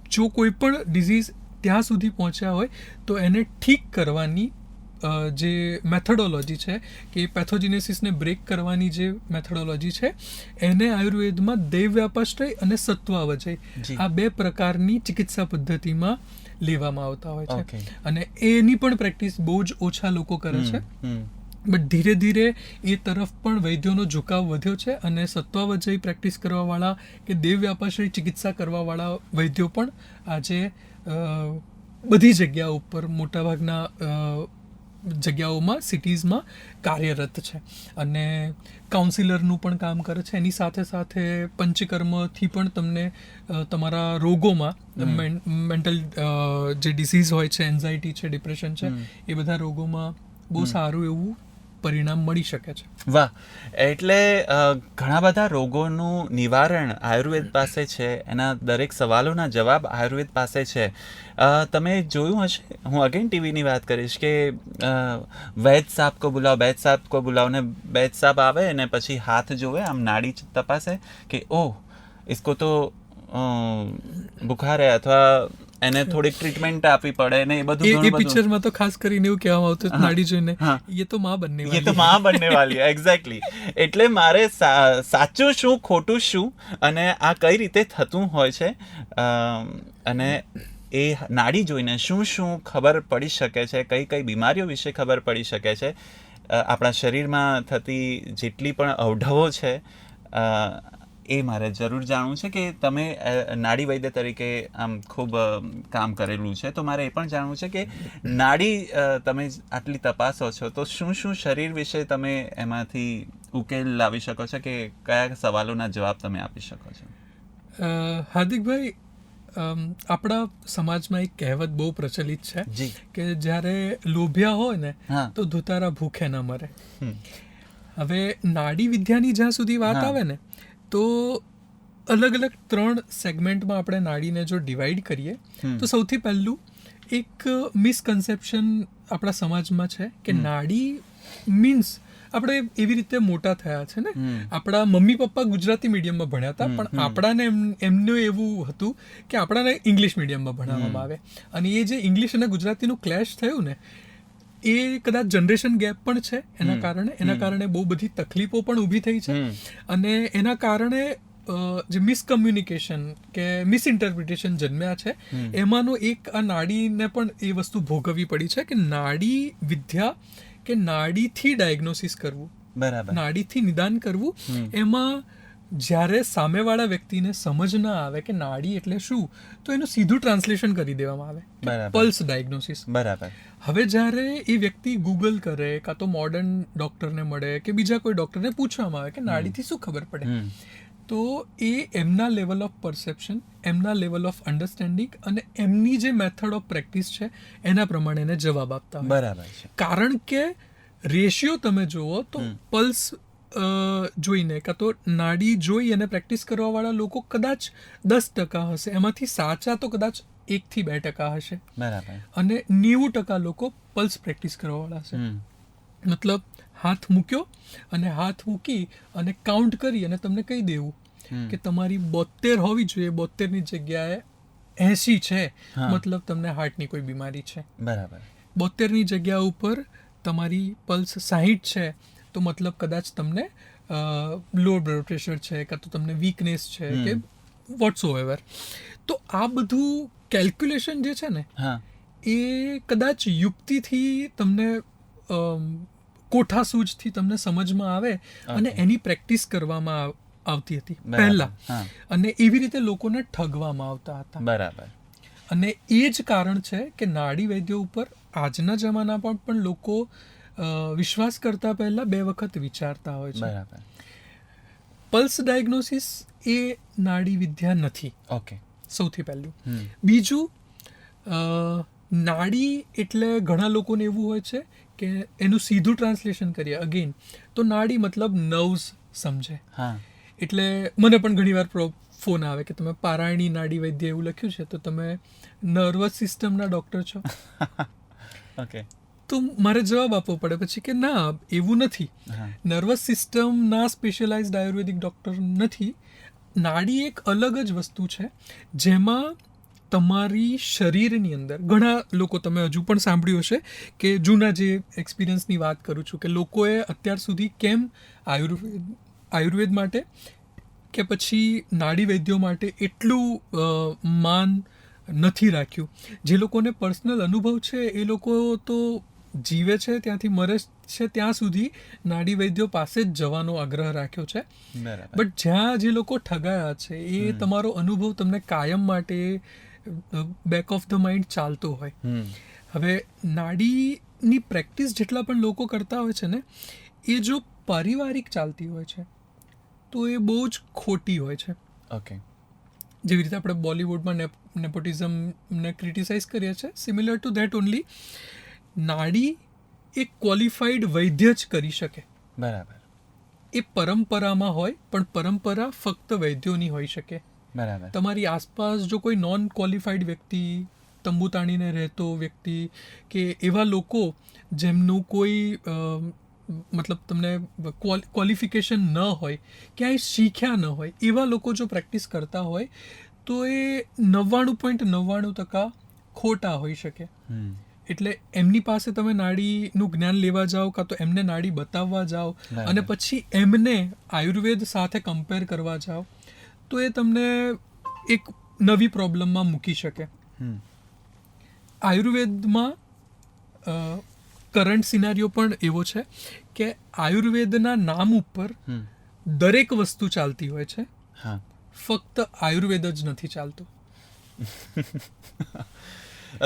જો કોઈ પણ ડિઝીઝ ત્યાં સુધી પહોંચ્યા હોય તો એને ઠીક કરવાની જે મેથોડોલોજી છે કે પેથોજિનેસિસને બ્રેક કરવાની જે મેથોડોલોજી છે એને આયુર્વેદમાં દૈવ્યાપાશ્રય અને સત્વાવજય, આ 2 પ્રકારની ચિકિત્સા પદ્ધતિમાં લેવામાં આવતા હોય છે. અને એની પણ પ્રેક્ટિસ બહુ જ ઓછા લોકો કરે છે. બટ ધીરે ધીરે એ તરફ પણ વૈદ્યોનો ઝુકાવ વધ્યો છે, અને સત્વાવજય પ્રેક્ટિસ કરવાવાળા કે દૈવ્યાપાશ્રય ચિકિત્સા કરવાવાળા વૈદ્યો પણ આજે બધી જગ્યા ઉપર મોટાભાગના જગ્યાઓમાં સિટીઝમાં કાર્યરત છે અને કાઉન્સિલરનું પણ કામ કરે છે. એની સાથે સાથે પંચકર્મથી પણ તમને તમારા રોગોમાં મેન્ટલ જે ડિસીઝ હોય છે, એન્ઝાઇટી છે, ડિપ્રેશન છે, એ બધા રોગોમાં બહુ સારું એવું પરિણામ મળી શકે છે. વાહ! એટલે ઘણા બધા રોગોનું નિવારણ આયુર્વેદ પાસે છે, એના દરેક સવાલોના જવાબ આયુર્વેદ પાસે છે. તમે જોયું હશે, હું અગેન ટીવીની વાત કરીશ કે વૈદ સાહેબ કો બુલાવો ને વૈદ સાહેબ આવે ને પછી હાથ જોવે, આમ નાડી તપાસે કે ઓહ इसको तो બુખાર હે, અથવા એને થોડીક ટ્રીટમેન્ટ આપવી પડે ને એ બધું. એ પિક્ચરમાં તો ખાસ કરીને એવું કહેવામાં આવતું નાડી જોઈને, ये तो माँ बनने वाली है. એક્ઝેક્ટલી. એટલે મારે સાચું શું ખોટું શું અને આ કઈ રીતે થતું હોય છે અને એ નાડી જોઈને શું શું ખબર પડી શકે છે, કઈ કઈ બીમારીઓ વિશે ખબર પડી શકે છે, આપણા શરીરમાં થતી જેટલી પણ અવઢવો છે એ મારે જરૂર જાણવું છે. કે તમે નાડી વૈદ્ય તરીકે આમ ખૂબ કામ કરેલું છે, તો મારે એ પણ જાણવું છે કે નાડી તમે આટલી તપાસો છો તો શું શું શરીર વિશે તમે એમાંથી ઉકેલ લાવી શકો છો, કે કયા સવાલોના જવાબ તમે આપી શકો છો? હાર્દિકભાઈ, આપણા સમાજમાં એક કહેવત બહુ પ્રચલિત છે કે જ્યારે લોભિયા હોય ને તો ધુતારા ભૂખે ન મરે. હવે નાડી વિદ્યાની જ્યાં સુધી વાત આવે ને, તો અલગ અલગ 3 સેગમેન્ટમાં આપણે નાડીને જો ડિવાઈડ કરીએ તો સૌથી પહેલું એક મિસકન્સેપ્શન આપણા સમાજમાં છે કે નાડી મીન્સ આપણે એવી રીતે મોટા થયા છે ને, આપણા મમ્મી પપ્પા ગુજરાતી મીડિયમમાં ભણ્યા હતા, પણ આપણાને એમનું એવું હતું કે આપણાને ઇંગ્લિશ મીડિયમમાં ભણાવવામાં આવે, અને એ જે ઇંગ્લિશ અને ગુજરાતીનું ક્લેશ થયું ને, એ કદાચ જનરેશન ગેપ પણ છે. એના કારણે બહુ બધી તકલીફો પણ ઊભી થઈ છે, અને એના કારણે જે મિસકમ્યુનિકેશન કે મિસઇન્ટરપ્રિટેશન જન્મ્યા છે, એમાંનો એક આ નાડીને પણ એ વસ્તુ ભોગવવી પડી છે કે નાડી વિદ્યા કે નાડીથી ડાયગ્નોસિસ કરવું, બરાબર, નાડીથી નિદાન કરવું, એમાં જ્યારે સામેવાળા વ્યક્તિને સમજ ના આવે કે નાડી એટલે શું, તો એનું સીધું ટ્રાન્સલેશન કરી દેવામાં આવે, પલ્સ ડાયગ્નોસિસ. બરાબર. હવે જ્યારે એ વ્યક્તિ ગૂગલ કરે, કાં તો મોડર્ન ડૉક્ટરને મળે કે બીજા કોઈ ડૉક્ટરને પૂછવામાં આવે કે નાડીથી શું ખબર પડે, તો એ એમના લેવલ ઓફ પરસેપ્શન, એમના લેવલ ઓફ અન્ડરસ્ટેન્ડિંગ અને એમની જે મેથડ ઓફ પ્રેક્ટિસ છે એના પ્રમાણે એને જવાબ આપતા હોય. બરાબર છે. કારણ કે રેશિયો તમે જુઓ તો પલ્સ જોઈને કાં તો નાડી જોઈ અને પ્રેક્ટિસ કરવાવાળા લોકો કદાચ 10% હશે, એમાંથી સાચા તો કદાચ 1 થી 2% હશે. બરાબર. અને 90% લોકો પલ્સ પ્રેક્ટિસ કરવાવાળા હશે. મતલબ હાથ મૂક્યો અને હાથ મૂકી અને કાઉન્ટ કરી અને તમને કહી દેવું કે તમારી 72 હોવી જોઈએ, 72ની જગ્યાએ 80 છે, મતલબ તમને હાર્ટની કોઈ બીમારી છે. બરાબર. 72ની જગ્યા ઉપર તમારી પલ્સ 60 છે, તો મતલબ કદાચ તમને લો બ્લડ પ્રેશર છે, કાં તો તમને વીકનેસ છે કે વોટ્સઓએવર. તો આ બધું કેલ્ક્યુલેશન જે છે ને, એ કદાચ યુક્તિથી તમને કોઠાસૂઝથી તમને સમજમાં આવે અને એની પ્રેક્ટિસ કરવામાં આવતી હતી પહેલા, અને એવી રીતે લોકોને ઠગવામાં આવતા હતા. બરાબર. અને એ જ કારણ છે કે નાડી વૈદ્યો ઉપર આજના જમાનામાં પણ લોકો વિશ્વાસ કરતા પહેલા 2 વખત વિચારતા હોય છે. બરાબર. પલ્સ ડાયગ્નોસિસ એ નાડી વિદ્યા નથી. ઓકે. સૌથી પહેલું. બીજું, નાડી એટલે ઘણા લોકોને એવું હોય છે કે એનું સીધું ટ્રાન્સલેશન કરીએ અગેન તો નાડી મતલબ નર્વ્સ સમજે. એટલે મને પણ ઘણીવાર ફોન આવે કે તમે પારાયણી નાડી વૈદ્ય એવું લખ્યું છે, તો તમે નર્વસ સિસ્ટમના ડૉક્ટર છો. ઓકે. તો મારે જવાબ આપવો પડે પછી કે ના, એવું નથી. નર્વસ સિસ્ટમના સ્પેશિયલાઇઝ્ડ આયુર્વેદિક ડૉક્ટર નથી. નાડી એક અલગ જ વસ્તુ છે જેમાં તમારી શરીરની અંદર ઘણા લોકો, તમે હજુ પણ સાંભળ્યું હશે કે જૂના જે એક્સપિરિયન્સની વાત કરું છું, કે લોકોએ અત્યાર સુધી કેમ આયુર્વેદ માટે કે પછી નાડી વૈદ્યો માટે એટલું માન નથી રાખ્યું. જે લોકોને પર્સનલ અનુભવ છે એ લોકો તો જીવે છે ત્યાંથી મરે છે ત્યાં સુધી નાડી વૈદ્યો પાસે જ જવાનો આગ્રહ રાખ્યો છે. બટ જ્યાં જે લોકો ઠગાયા છે એ તમારો અનુભવ તમને કાયમ માટે બેક ઓફ ધ માઇન્ડ ચાલતો હોય. હવે નાડી ની પ્રેક્ટિસ જેટલા પણ લોકો કરતા હોય છે ને, એ જો પારિવારિક ચાલતી હોય છે તો એ બહુ જ ખોટી હોય છે. ઓકે. જેવી રીતે આપણે બોલિવૂડમાં નેપોટિઝમને ક્રિટિસાઇઝ કરીએ છીએ, સિમિલર ટુ ધેટ ઓનલી. નાડી એક ક્વોલિફાઈડ વૈદ્ય જ કરી શકે. બરાબર. એ પરંપરામાં હોય, પણ પરંપરા ફક્ત વૈદ્યોની હોઈ શકે. બરાબર. તમારી આસપાસ જો કોઈ નોન ક્વોલિફાઈડ વ્યક્તિ, તંબુ તાણીને રહેતો વ્યક્તિ, કે એવા લોકો જેમનું કોઈ મતલબ તમને ક્વોલિફિકેશન ન હોય, ક્યાંય શીખ્યા ન હોય, એવા લોકો જો પ્રેક્ટિસ કરતા હોય તો એ 99.99% ખોટા હોઈ શકે. એટલે એમની પાસે તમે નાડીનું જ્ઞાન લેવા જાઓ, કાં તો એમને નાડી બતાવવા જાઓ અને પછી એમને આયુર્વેદ સાથે કમ્પેર કરવા જાઓ, તો એ તમને એક નવી પ્રોબ્લેમમાં મૂકી શકે. આયુર્વેદમાં કરંટ સિનારીઓ પણ એવો છે કે આયુર્વેદના નામ ઉપર દરેક વસ્તુ ચાલતી હોય છે, ફક્ત આયુર્વેદ જ નથી ચાલતું.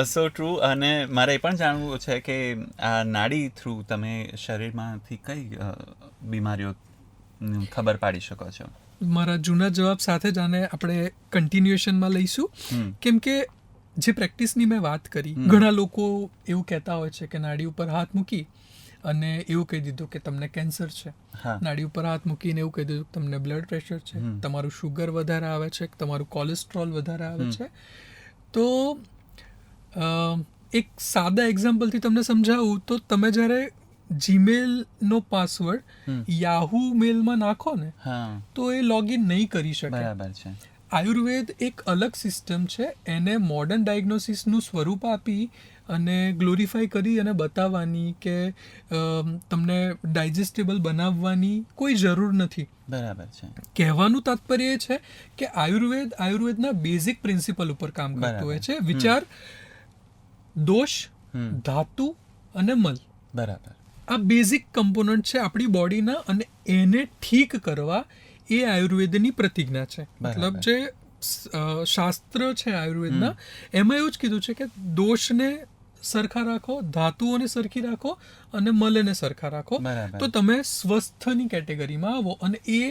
સો ટ્રુ. અને મારે એ પણ જાણવું છે કે આ નાડી થ્રુ તમે શરીરમાંથી કઈ બીમારીઓ ખબર પાડી શકો છો? મારા જૂના જવાબ સાથે જ આને આપણે કન્ટિન્યુએશનમાં લઈશું, કેમ કે જે પ્રેક્ટિસની મેં વાત કરી, ઘણા લોકો એવું કહેતા હોય છે કે નાડી ઉપર હાથ મૂકી અને એવું કહી દીધું કે તમને કેન્સર છે, નાડી ઉપર હાથ મૂકીને એવું કહી દીધું કે તમને બ્લડ પ્રેશર છે, તમારું શુગર વધારે આવે છે, તમારું કોલેસ્ટ્રોલ વધારે આવે છે. તો એક સાદા એક્ઝામ્પલથી તમને સમજાવું તો, તમે જ્યારે જીમેલનો પાસવર્ડ યાહુ મેલમાં નાખો ને, તો એ લોગિન નહીં કરી શકે. બરાબર છે. આયુર્વેદ એક અલગ સિસ્ટમ છે, એને મોડર્ન ડાયગ્નોસિસનું સ્વરૂપ આપી અને ગ્લોરીફાઈ કરી અને બતાવવાની કે તમને ડાયજેસ્ટેબલ બનાવવાની કોઈ જરૂર નથી. બરાબર છે. કહેવાનું તાત્પર્ય એ છે કે આયુર્વેદના બેઝિક પ્રિન્સિપલ ઉપર કામ કરતું હોય છે. વિચાર, દોષ, ધાતુ અને મલ. બરાબર. આ બેઝિક કમ્પોનન્ટ છે આપણી બોડીના, અને એને ઠીક કરવા એ આયુર્વેદની પ્રતિજ્ઞા છે. મતલબ જે શાસ્ત્ર છે આયુર્વેદના, એમાં એવું જ કીધું છે કે દોષને સરખા રાખો, ધાતુઓને સરખી રાખો અને મલને સરખા રાખો, તો તમે સ્વસ્થની કેટેગરીમાં આવો. અને એ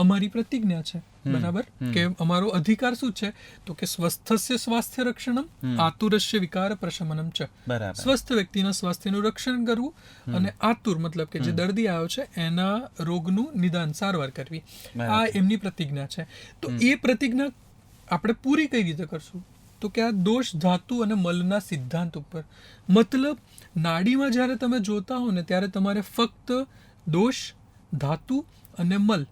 અમારી પ્રતિજ્ઞા છે. બરાબર. કે અમારો અધિકાર શું છે? તો કે સ્વસ્થસ્ય સ્વાસ્થ્ય રક્ષણમ, આતુરસ્ય વિકાર પ્રશમનમ ચ. સ્વસ્થ વ્યક્તિના સ્વાસ્થ્યનું રક્ષણ કરવું અને આતુર મતલબ કે જે દર્દી આવ્યો છે એના રોગનું નિદાન, સારવાર કરવી. આ એમની પ્રતિજ્ઞા છે. તો એ પ્રતિજ્ઞા આપણે પૂરી કઈ રીતે કરશું? તો કે આ દોષ, ધાતુ અને મલના સિદ્ધાંત ઉપર. મતલબ નાડીમાં જ્યારે તમે જોતા હો ને, ત્યારે તમારે ફક્ત દોષ, ધાતુ અને મલ,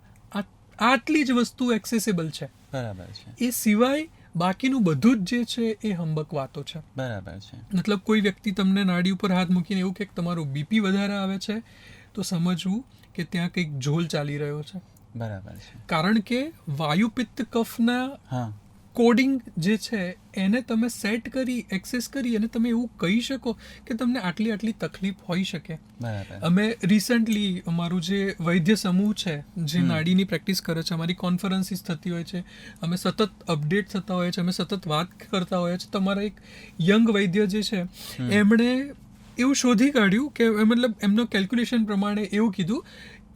આટલી જ વસ્તુ એક્સેસિબલ છે. બરાબર છે. એ સિવાય બાકીનું બધું જ જે છે એ હંબક વાતો છે. બરાબર છે. મતલબ કોઈ વ્યક્તિ તમને નાડી ઉપર હાથ મૂકીને એવું કે તમારું બીપી વધારે આવે છે, તો સમજવું કે ત્યાં કંઈક ઝોલ ચાલી રહ્યો છે. બરાબર છે. કારણ કે વાયુ, પિત્ત, કફના કોડિંગ જે છે એને તમે સેટ કરી, એક્સેસ કરી અને તમે એવું કહી શકો કે તમને આટલી તકલીફ હોઈ શકે. અમે રિસન્ટલી અમારું જે વૈદ્ય સમૂહ છે જે નાડીની પ્રેક્ટિસ કરે છે, અમારી કોન્ફરન્સીસ થતી હોય છે, અમે સતત અપડેટ થતા હોય છે, અમે સતત વાત કરતા હોય છે. તમારા એક યંગ વૈદ્ય જે છે એમણે એવું શોધી કાઢ્યું કે મતલબ એમનો કેલ્ક્યુલેશન પ્રમાણે એવું કીધું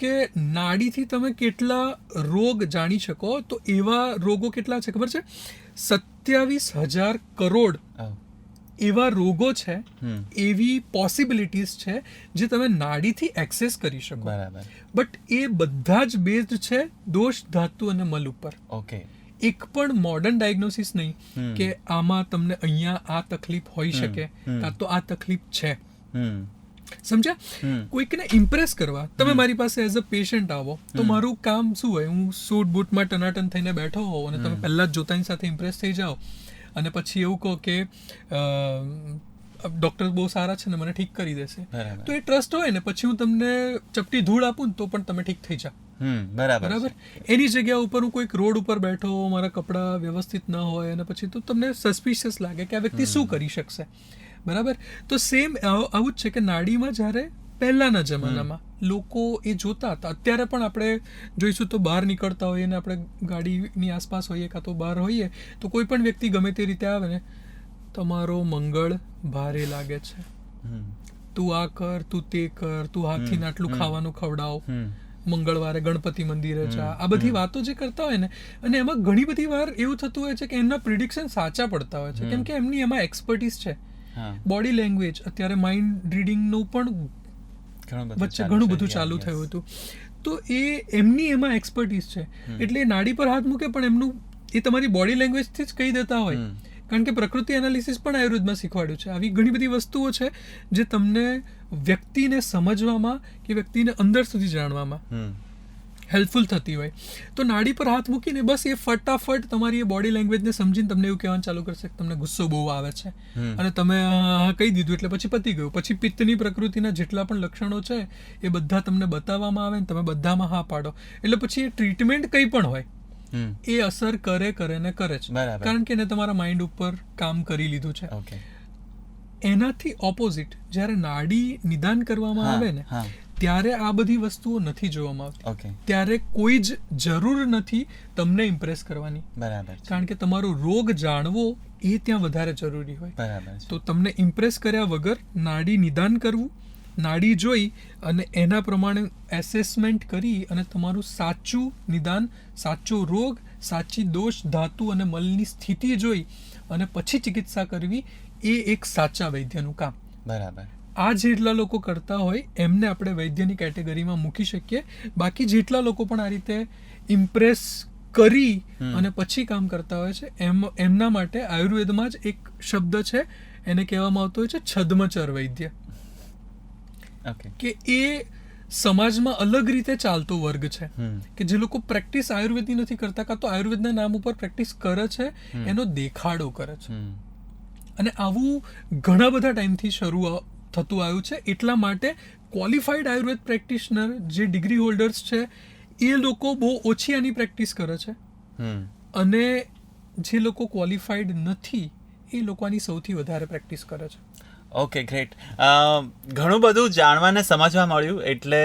કે નાડીથી તમે કેટલા રોગ જાણી શકો, તો એવા રોગો કેટલા છે ખબર છે? 27,000 કરોડ એવા રોગો છે, એવી પોસિબિલિટીઝ છે જે તમે નાડીથી એક્સેસ કરી શકો. બરાબર. બટ એ બધા જ બેઝડ છે દોષ, ધાતુ અને મલ ઉપર. ઓકે. એક પણ મોડર્ન ડાયગ્નોસિસ નહીં કે આમાં તમને અહીંયા આ તકલીફ હોઈ શકે, કાં તો આ તકલીફ છે. સમજ્યા? કોઈકને ઇમ્પ્રેસ કરવા તમે મારી પાસે એઝ અ પેશન્ટ આવો, તો મારું કામ શું હોય? હું સૂટ બૂટમાં ટનાટન થઈને બેઠો હોઉં અને તમે પહેલાં જ જોતાની સાથે ઇમ્પ્રેસ થઈ જાઓ અને પછી એવું કહો કે ડૉક્ટર બહુ સારા છે ને મને ઠીક કરી દેશે, તો એ ટ્રસ્ટ હોય ને. પછી હું તમને ચપટી ધૂળ આપું ને તો પણ તમે ઠીક થઈ જાઓ. બરાબર. એની જગ્યા ઉપર હું કોઈક રોડ ઉપર બેઠો, મારા કપડાં વ્યવસ્થિત ન હોય અને પછી તો તમને સસ્પિશિયસ લાગે કે આ વ્યક્તિ શું કરી શકશે. બરાબર. તો સેમ આવું જ છે કે નાડીમાં જ્યારે પહેલાંના જમાનામાં લોકો એ જોતા હતા, અત્યારે પણ આપણે જોઈશું તો બહાર નીકળતા હોઈએ ને આપણે ગાડીની આસપાસ હોઈએ કાં તો બહાર હોઈએ, તો કોઈ પણ વ્યક્તિ ગમે તે રીતે આવે ને, તમારો મંગળ ભારે લાગે છે, તું આ કર, તું તે કર, તું હાથીને આટલું ખાવાનું ખવડાવ, મંગળવારે ગણપતિ મંદિરે જા, આ બધી વાતો જે કરતા હોય ને, અને એમાં ઘણી બધી વાર એવું થતું હોય છે કે એમના પ્રિડિક્શન સાચા પડતા હોય છે, કેમ કે એમની એમાં એક્સપર્ટીસ છે. બોડી લેંગ્વેજ, અત્યારે માઇન્ડ રીડિંગનું પણ વચ્ચે ઘણું બધું ચાલુ થયું હતું, તો એમની એમાં એક્સપર્ટીસ છે, એટલે નાડી પર હાથ મૂકે પણ એમનું એ તમારી બોડી લેંગ્વેજથી જ કહી દેતા હોય, કારણ કે પ્રકૃતિ એનાલિસિસ પણ આયુર્વેદમાં શીખવાડ્યું છે. આવી ઘણી બધી વસ્તુઓ છે જે તમને વ્યક્તિને સમજવામાં કે વ્યક્તિને અંદર સુધી જાણવામાં હેલ્પફુલ થતી હોય. તો નાડી પર હાથ મૂકીને બસ એ ફટાફટ તમારી એ બોડી લેંગ્વેજને સમજીને તમને એવું કહેવાનું ચાલુ કરશે કે તમને ગુસ્સો બહુ આવે છે, અને તમે કહી દીધું એટલે પછી પતી ગયું. પછી પિત્તની પ્રકૃતિના જેટલા પણ લક્ષણો છે એ બધા તમને બતાવવામાં આવે ને તમે બધામાં હા પાડો, એટલે પછી એ ટ્રીટમેન્ટ કંઈ પણ હોય એ અસર કરે ને કરે છે, કારણ કે એને તમારા માઇન્ડ ઉપર કામ કરી લીધું છે. એનાથી ઓપોઝિટ જ્યારે નાડી નિદાન કરવામાં આવે ને ત્યારે આ બધી વસ્તુઓ નથી જોવામાં આવતી, ત્યારે કોઈ જ જરૂર નથી તમને ઇમ્પ્રેસ કરવાની, કારણ કે તમારો રોગ જાણવો એ ત્યાં વધારે જરૂરી હોય. તો તમને ઇમ્પ્રેસ કર્યા વગર નાડી નિદાન કરવું, નાડી જોઈ અને એના પ્રમાણે એસેસમેન્ટ કરી અને તમારું સાચું નિદાન, સાચો રોગ, સાચી દોષ, ધાતુ અને મલની સ્થિતિ જોઈ અને પછી ચિકિત્સા કરવી, એ એક સાચા વૈદ્યનું કામ. આ જેટલા લોકો કરતા હોય એમને આપણે વૈદ્યની કેટેગરીમાં મૂકી શકીએ. બાકી જેટલા લોકો પણ આ રીતે ઇમ્પ્રેસ કરી અને પછી કામ કરતા હોય છે એમના માટે આયુર્વેદમાં જ એક શબ્દ છે, એને કહેવામાં આવતો હોય છે છદ્મચર વૈદ્ય, કે એ સમાજમાં અલગ રીતે ચાલતો વર્ગ છે, કે જે લોકો પ્રેક્ટિસ આયુર્વેદની નથી કરતા, કાં તો આયુર્વેદના નામ ઉપર પ્રેક્ટિસ કરે છે, એનો દેખાડો કરે છે. અને આવું ઘણા બધા ટાઈમથી શરૂ થતું આવ્યું છે. એટલા માટે ક્વોલિફાઈડ આયુર્વેદ પ્રેક્ટિશનર જે ડિગ્રી હોલ્ડર્સ છે એ લોકો બહુ ઓછી આની પ્રેક્ટિસ કરે છે, અને જે લોકો ક્વોલિફાઈડ નથી એ લોકો આની સૌથી વધારે પ્રેક્ટિસ કરે છે. Okay, great. ઘણું બધું જાણવા ને સમજવા મળ્યું, એટલે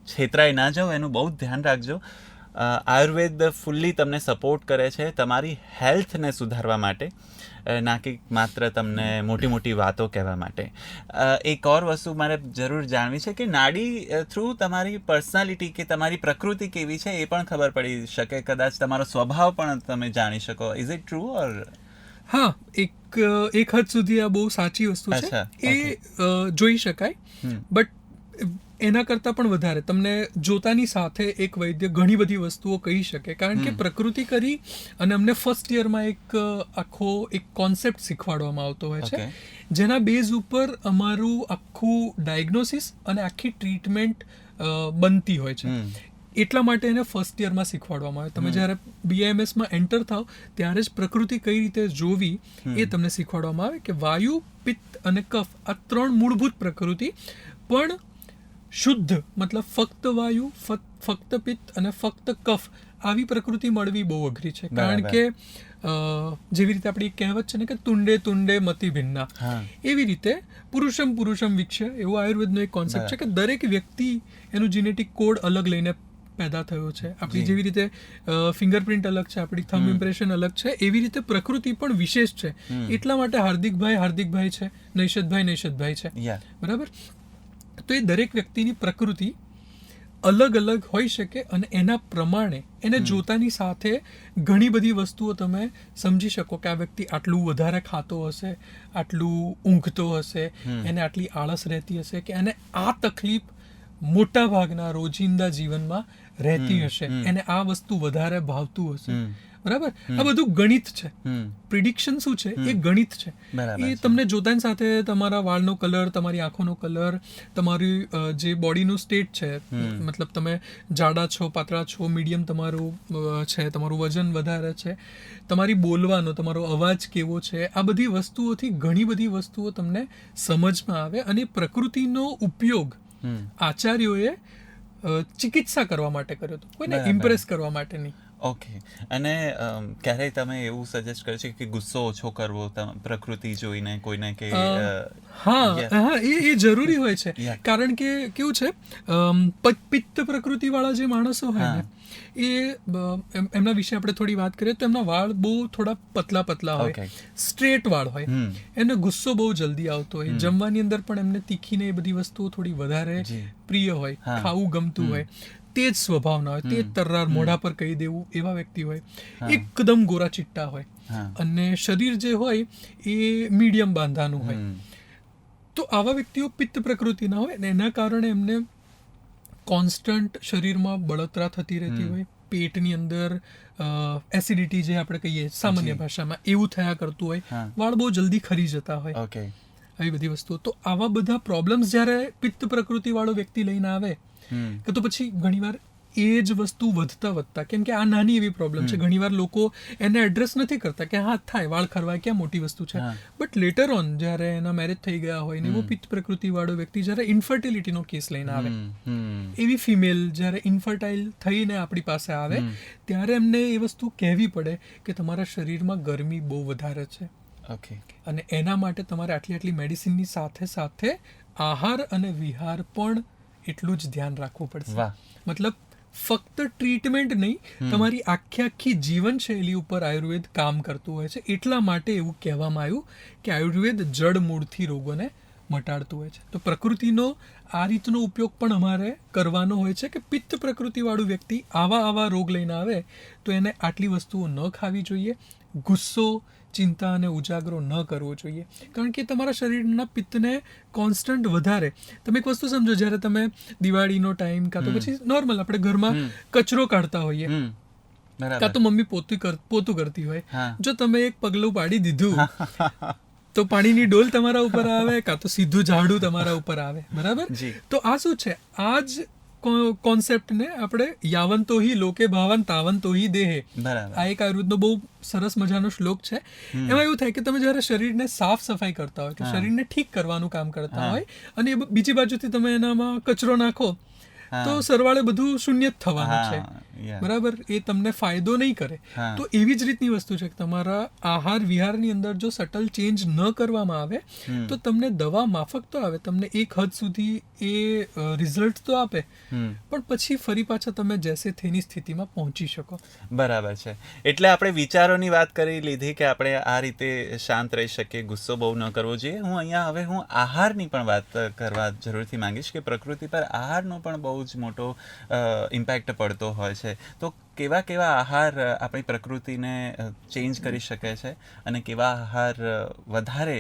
છેતરાઈ ના જાઓ, એનું બહુ ધ્યાન રાખજો. આયુર્વેદ ફૂલ્લી તમને સપોર્ટ કરે છે તમારી હેલ્થને સુધારવા માટે, ના કે માત્ર તમને મોટી મોટી વાતો કહેવા માટે. એક ઓર વસ્તુ મારે જરૂર જાણવી છે કે નાડી થ્રુ તમારી પર્સનાલિટી કે તમારી પ્રકૃતિ કેવી છે એ પણ ખબર પડી શકે, કદાચ તમારો સ્વભાવ પણ તમે જાણી શકો. Is it true? ઓર હા, એક હદ સુધી આ બહુ સાચી વસ્તુ છે, એ જોઈ શકાય. બટ એના કરતાં પણ વધારે તમને જોતાની સાથે એક વૈદ્ય ઘણી બધી વસ્તુઓ કહી શકે, કારણ કે પ્રકૃતિ કરી અને અમને ફર્સ્ટ યરમાં એક કોન્સેપ્ટ શીખવાડવામાં આવતો હોય છે, જેના બેઝ ઉપર અમારું આખું ડાયગ્નોસિસ અને આખી ટ્રીટમેન્ટ બનતી હોય છે. એટલા માટે એને ફર્સ્ટ યરમાં શીખવાડવામાં આવે. તમે જ્યારે BAMSમાં એન્ટર થાવ ત્યારે જ પ્રકૃતિ કઈ રીતે જોવી એ તમને શીખવાડવામાં આવે, કે વાયુ, પિત્ત અને કફ આ 3 મૂળભૂત પ્રકૃતિ, પણ શુદ્ધ મતલબ ફક્ત વાયુ, ફક્ત પિત્ત અને ફક્ત કફ આવી પ્રકૃતિ મળવી બહુ અઘરી છે, કારણ કે જેવી રીતે આપણી કહેવત છે ને કે તુંડે તુંડે મતિ ભિન્ના, એવી રીતે પુરુષમ વિક્ષ્ય એવો આયુર્વેદનો એક કોન્સેપ્ટ છે કે દરેક વ્યક્તિ એનું જીનેટિક કોડ અલગ લઈને પેદા થયો છે. આપણી જેવી રીતે ફિંગરપ્રિન્ટ અલગ છે, આપણી થંબ ઇમ્પ્રેશન અલગ છે, એવી રીતે પ્રકૃતિ પણ વિશેષ છે. એટલા માટે હાર્દિકભાઈ છે, નૈષદભાઈ છે, બરાબર? તો એ દરેક વ્યક્તિની પ્રકૃતિ અલગ અલગ હોઈ શકે, અને એના પ્રમાણે એને જોતાની સાથે ઘણી બધી વસ્તુઓ તમે સમજી શકો કે આ વ્યક્તિ આટલું વધારે ખાતો હશે, આટલું ઊંઘતો હશે, એને આટલી આળસ રહેતી હશે, કે એને આ તકલીફ મોટા ભાગના રોજિંદા જીવનમાં રહેતી હશે, એને આ વસ્તુ વધારે ભાવતું હશે, બરાબર? આ બધું ગણિત છે. પ્રિડિક્શન શું છે? એ ગણિત છે. એ તમને જોતાની સાથે તમારા વાળનો કલર, તમારી આંખોનો કલર, તમારી જે બોડીનું સ્ટેટ છે, મતલબ તમે જાડા છો, પાતળા છો, મીડિયમ તમારું છે, તમારું વજન વધારે છે, તમારી બોલવાનો, તમારો અવાજ કેવો છે, આ બધી વસ્તુઓથી ઘણી બધી વસ્તુઓ તમને સમજમાં આવે. અને પ્રકૃતિનો ઉપયોગ આચાર્યોએ ચિકિત્સા કરવા માટે કર્યો હતો, કોઈને ઇમ્પ્રેસ કરવા માટે નહીં. ઓકે. અને ક્યારેય તમે એવું સજેસ્ટ કર્યું છે કે ગુસ્સો ઓછો કરવો પ્રકૃતિ જોઈને કોઈને કે હા એ જરૂરી હોય છે. Yeah. કારણ કે કેવું છે, પિત્ત પ્રકૃતિ વાળા જે માણસો હોય ને એ એમના વિશે આપણે થોડી વાત કરીએ તો એમના વાળ બહુ થોડા પતલા પતલા હોય, Okay. સ્ટ્રેટ વાળ હોય, એને ગુસ્સો બહુ જલ્દી આવતો હોય, જમવાની અંદર પણ એમને તીખી ને એ બધી વસ્તુઓ થોડી વધારે જી. પ્રિય હોય, ખાવું ગમતું હોય, તેજ સ્વભાવના હોય, તેજ તર્રાર મોઢા પર કહી દેવું એવા વ્યક્તિ હોય, એકદમ ગોરા ચિટ્ટા હોય, અને શરીર જે હોય એ મીડિયમ બાંધાનું હોય. તો આવા વ્યક્તિઓ પિત્ત પ્રકૃતિના હોય ને એના કારણે એમને કોન્સ્ટન્ટ શરીરમાં બળતરા થતી રહેતી હોય, પેટની અંદર એસિડિટી જે આપણે કહીએ સામાન્ય ભાષામાં એવું થયા કરતું હોય, વાળ બહુ જલ્દી ખરી જતા હોય, ઓકે, આવી બધી વસ્તુઓ. તો આવા બધા પ્રોબ્લેમ્સ જ્યારે પિત્ત પ્રકૃતિ વાળો વ્યક્તિ લઈને આવે કે તો પછી ઘણીવાર એ જ વસ્તુ વધતા કેમ કે આ નાની એવી પ્રોબ્લેમ છે, ઘણીવાર લોકો એને એડ્રેસ નથી કરતા કે હા થાય, વાળ ખરવાય ક્યાં મોટી વસ્તુ છે. બટ લેટર ઓન જ્યારે એના મેરેજ થઈ ગયા હોય ને એવો પિત્ત પ્રકૃતિ વાળો વ્યક્તિ જ્યારે ઇન્ફર્ટિલિટીનો કેસ લઈને આવે, એવી ફિમેલ જ્યારે ઇન્ફર્ટાઇલ થઈને આપણી પાસે આવે ત્યારે એમને એ વસ્તુ કહેવી પડે કે તમારા શરીરમાં ગરમી બહુ વધારે છે. ઓકે. અને એના માટે તમારે આટલી મેડિસિનની સાથે આહાર અને વિહાર પણ એટલું જ ધ્યાન રાખવું પડશે. મતલબ ફક્ત ટ્રીટમેન્ટ નહીં, તમારી આખી જીવનશૈલી ઉપર આયુર્વેદ કામ કરતું હોય છે. એટલા માટે એવું કહેવામાં આવ્યું કે આયુર્વેદ જડ મૂળથી રોગોને મટાડતું હોય છે. તો પ્રકૃતિનો આ રીતનો ઉપયોગ પણ અમારે કરવાનો હોય છે કે પિત્ત પ્રકૃતિવાળું વ્યક્તિ આવા રોગ લઈને આવે તો એને આટલી વસ્તુઓ ન ખાવી જોઈએ, ગુસ્સો, ચિંતા અને ઉજાગરો ન કરવો જોઈએ. કારણ કે તમારા શરીરના પિત્તને કોન્સ્ટન્ટ વધારે. તમે એક વસ્તુ સમજો, જ્યારે તમે દિવાળીનો ટાઈમ કાં તો પછી નોર્મલ આપણે ઘરમાં કચરો કાઢતા હોઈએ, કાં તો મમ્મી પોતું કરતી હોય, જો તમે એક પગલું પાડી દીધું તો પાણીની ડોલ તમારા ઉપર આવે, કાં તો સીધું ઝાડુ તમારા ઉપર આવે. બરાબર? તો આ શું છે, આ જ કોન્સેપ્ટને આપણે યાવંતો હિ લોકે ભાવન તાવંતો હિ દેહે, આ એક આયુર્વેદનો બહુ સરસ મજાનો શ્લોક છે. એમાં એવું થાય કે તમે જ્યારે શરીરને સાફ સફાઈ કરતા હોય, કે શરીરને ઠીક કરવાનું કામ કરતા હોય, અને બીજી બાજુથી તમે એનામાં કચરો નાખો તો સરવાળે બધું શૂન્ય જ થવાનું છે. બરાબર? એ તમને ફાયદો નહીં કરે. તો એવી જ રીતની વસ્તુ છે કે તમારા આહાર વિહારની અંદર જો સટલ ચેન્જ ન કરવામાં આવે તો તમને દવા માફક તો આવે, તમને એક હદ સુધી એ રિઝલ્ટ તો આપે, પણ પછી ફરી પાછા તમે જેસે થેની સ્થિતિમાં પહોંચી શકો. બરાબર છે. એટલે આપણે વિચારોની વાત કરી લીધી કે આપણે આ રીતે શાંત રહી શકીએ, ગુસ્સો બહુ ન કરવો જોઈએ. હું આહારની પણ વાત કરવા જરૂરથી માંગીશ કે પ્રકૃતિ પર આહારનો પણ બહુ જ મોટો ઇમ્પેક્ટ પડતો હોય છે. તો કેવા આહાર આપણી પ્રકૃતિને ચેન્જ કરી શકે છે અને કેવા આહાર વધારે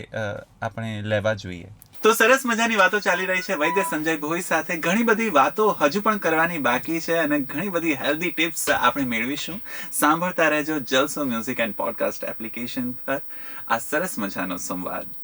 આપણે લેવા જોઈએ? તો સરસ મજાની વાતો ચાલી રહી છે વૈદ્ય સંજય ભોઈ સાથે. ઘણી બધી વાતો હજુ પણ કરવાની બાકી છે અને ઘણી બધી હેલ્ધી ટિપ્સ આપણે મેળવીશું. સાંભળતા રહેજો જલસો મ્યુઝિક એન્ડ પોડકાસ્ટ એપ્લિકેશન પર આ સરસ મજાનો સંવાદ.